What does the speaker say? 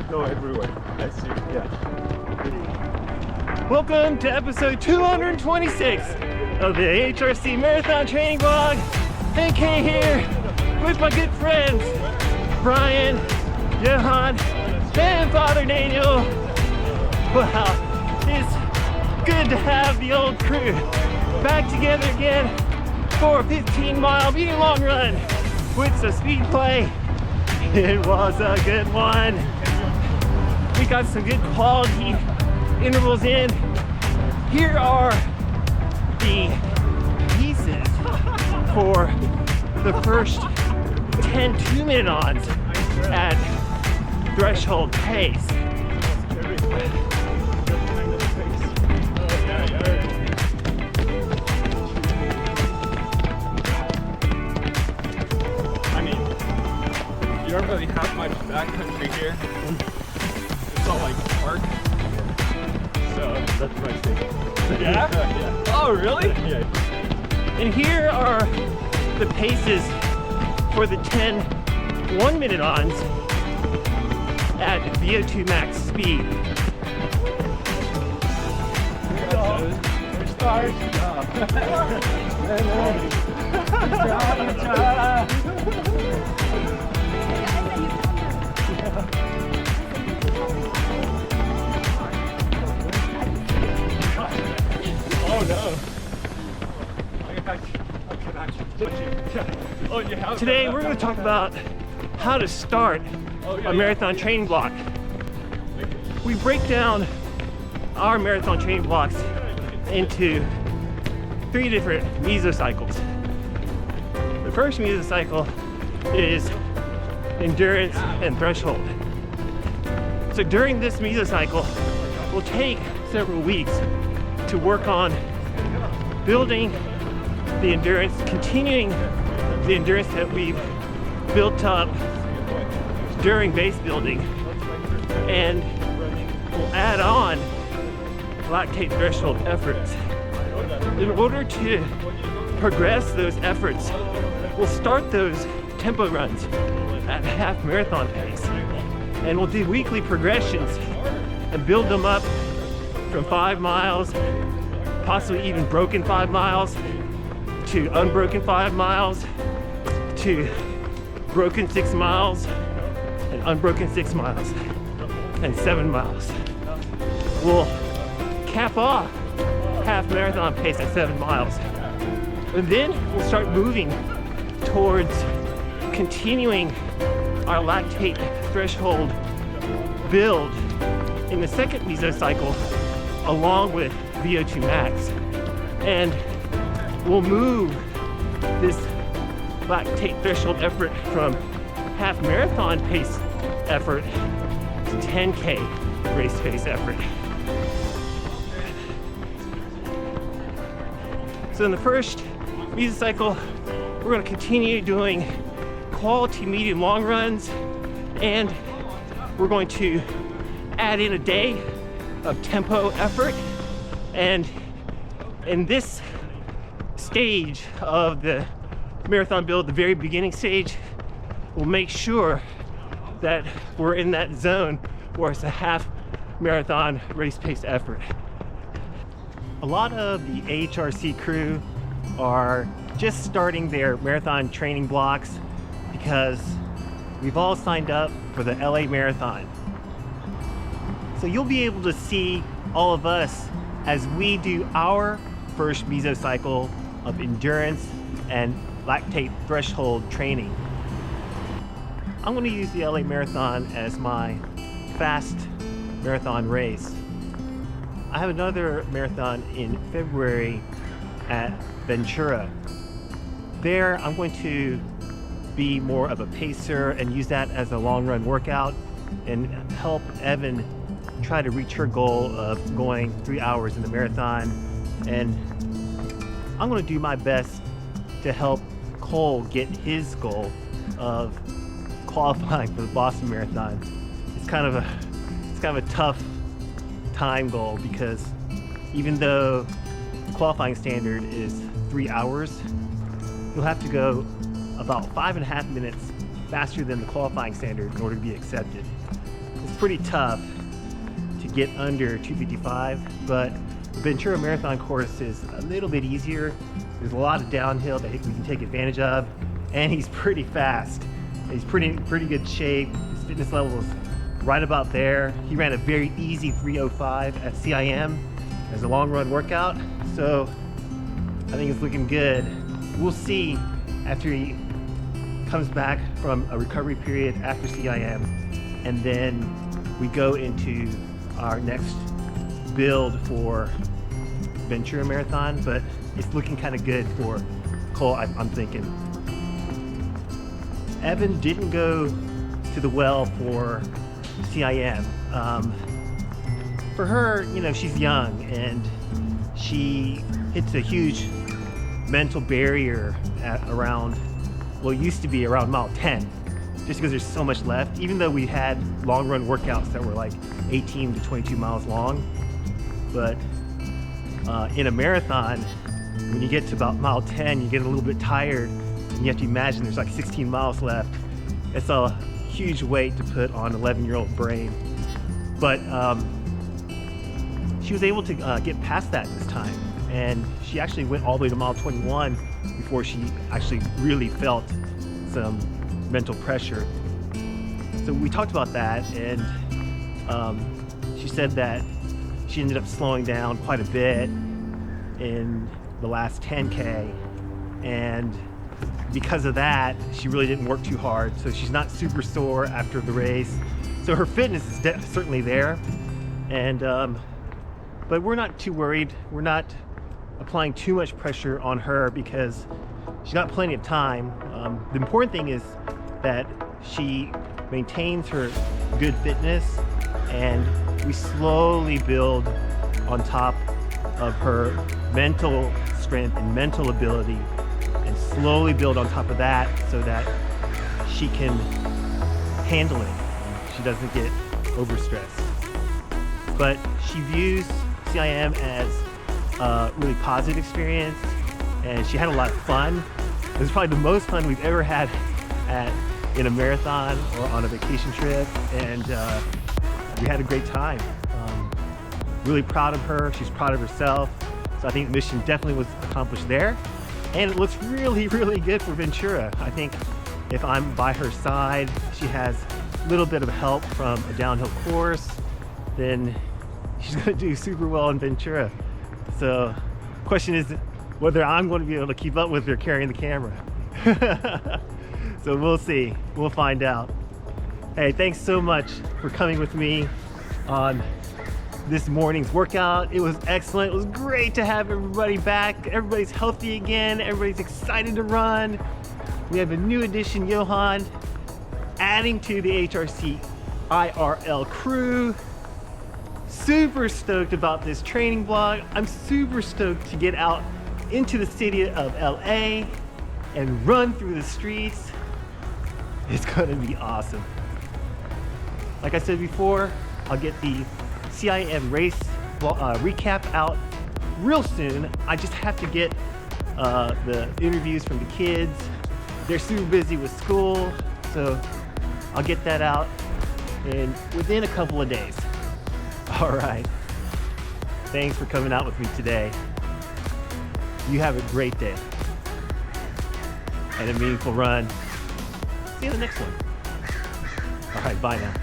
go everywhere. I see. Yeah. Welcome to episode 226 of the AHRC Marathon Training Vlog. AK here with my good friends Brian, Johan, and Father Daniel. Wow, it's good to have the old crew back together again for a 15-mile medium long run with some speed play. It was a good one. We got some good quality intervals in. Here are the pieces for the first 10 2-minute ons at threshold pace. I mean, you don't really have much backcountry here. It's all like park. So that's my thing. Yeah? Yeah. Oh, really? Yeah. And here are the paces for the 10 1-minute ons at VO2 max speed. We're stars. Oh no. Today we're going to talk about how to start a marathon training block. We break down our marathon training blocks into 3 different mesocycles. The first mesocycle is endurance and threshold. So during this mesocycle, we'll take several weeks to work on building the endurance, continuing the endurance that we've built up during base building, and we'll add on lactate threshold efforts. In order to progress those efforts, we'll start those tempo runs at half marathon pace, and we'll do weekly progressions and build them up from 5 miles, possibly even broken 5 miles, to unbroken 5 miles, to broken 6 miles, and unbroken 6 miles, and 7 miles. We'll cap off half marathon pace at 7 miles. And then we'll start moving towards continuing our lactate threshold build in the second mesocycle along with VO2 max. And we'll move this lactate threshold effort from half marathon pace effort to 10K race pace effort. So in the first mesocycle, we're going to continue doing quality medium long runs, and we're going to add in a day of tempo effort. And in this stage of the marathon build, the very beginning stage, we'll make sure that we're in that zone where it's a half marathon race pace effort. A lot of the AHRC crew are just starting their marathon training blocks because we've all signed up for the LA Marathon. So you'll be able to see all of us as we do our first mesocycle of endurance and lactate threshold training. I'm going to use the LA Marathon as my fast marathon race. I have another marathon in February at Ventura. There I'm going to be more of a pacer and use that as a long run workout and help Evan try to reach her goal of going 3 hours in the marathon. And I'm going to do my best to help Cole get his goal of qualifying for the Boston Marathon. It's kind of a tough time goal because even though the qualifying standard is 3 hours, you'll have to go about 5.5 minutes faster than the qualifying standard in order to be accepted. It's pretty tough to get under 2:55, but the Ventura Marathon course is a little bit easier. There's a lot of downhill that we can take advantage of, and he's pretty fast. He's pretty good shape. His fitness level is right about there. He ran a very easy 3:05 at CIM as a long run workout, so I think it's looking good. We'll see after he comes back from a recovery period after CIM, and then we go into our next build for Ventura Marathon, but it's looking kind of good for Cole, I'm thinking. Evan didn't go to the well for CIM. For her, you know, she's young and she hits a huge mental barrier at around, well, it used to be around mile 10, just because there's so much left. Even though we had long run workouts that were like 18 to 22 miles long, but in a marathon, when you get to about mile 10, you get a little bit tired, and you have to imagine there's like 16 miles left. It's a huge weight to put on an 11-year-old brain. But she was able to get past that this time, and she actually went all the way to mile 21 before she actually really felt some mental pressure. So we talked about that, and she said that she ended up slowing down quite a bit in the last 10K, and because of that, she really didn't work too hard, so she's not super sore after the race. So her fitness is certainly there, and but we're not too worried. We're not applying too much pressure on her because she's got plenty of time. The important thing is that she maintains her good fitness, and we slowly build on top of her mental strength and mental ability, and slowly build on top of that so that she can handle it. She doesn't get overstressed. But she views CIM as a really positive experience, and she had a lot of fun. It was probably the most fun we've ever had in a marathon or on a vacation trip, and we had a great time. Really proud of her. She's proud of herself. So I think the mission definitely was accomplished there. And it looks really, really good for Ventura. I think if I'm by her side, she has a little bit of help from a downhill course, then she's gonna do super well in Ventura. So the question is whether I'm going to be able to keep up with her carrying the camera. So we'll see, we'll find out. Hey, thanks so much for coming with me on this morning's workout. It was excellent. It was great to have everybody back. Everybody's healthy again. Everybody's excited to run. We have a new addition, Johan, adding to the AHRC IRL crew. Super stoked about this training vlog. I'm super stoked to get out into the city of LA and run through the streets. It's gonna be awesome. Like I said before, I'll get the CIM race recap out real soon. I just have to get the interviews from the kids. They're super busy with school, so I'll get that out within a couple of days. All right. Thanks for coming out with me today. You have a great day and a meaningful run. See you in the next one. All right, bye now.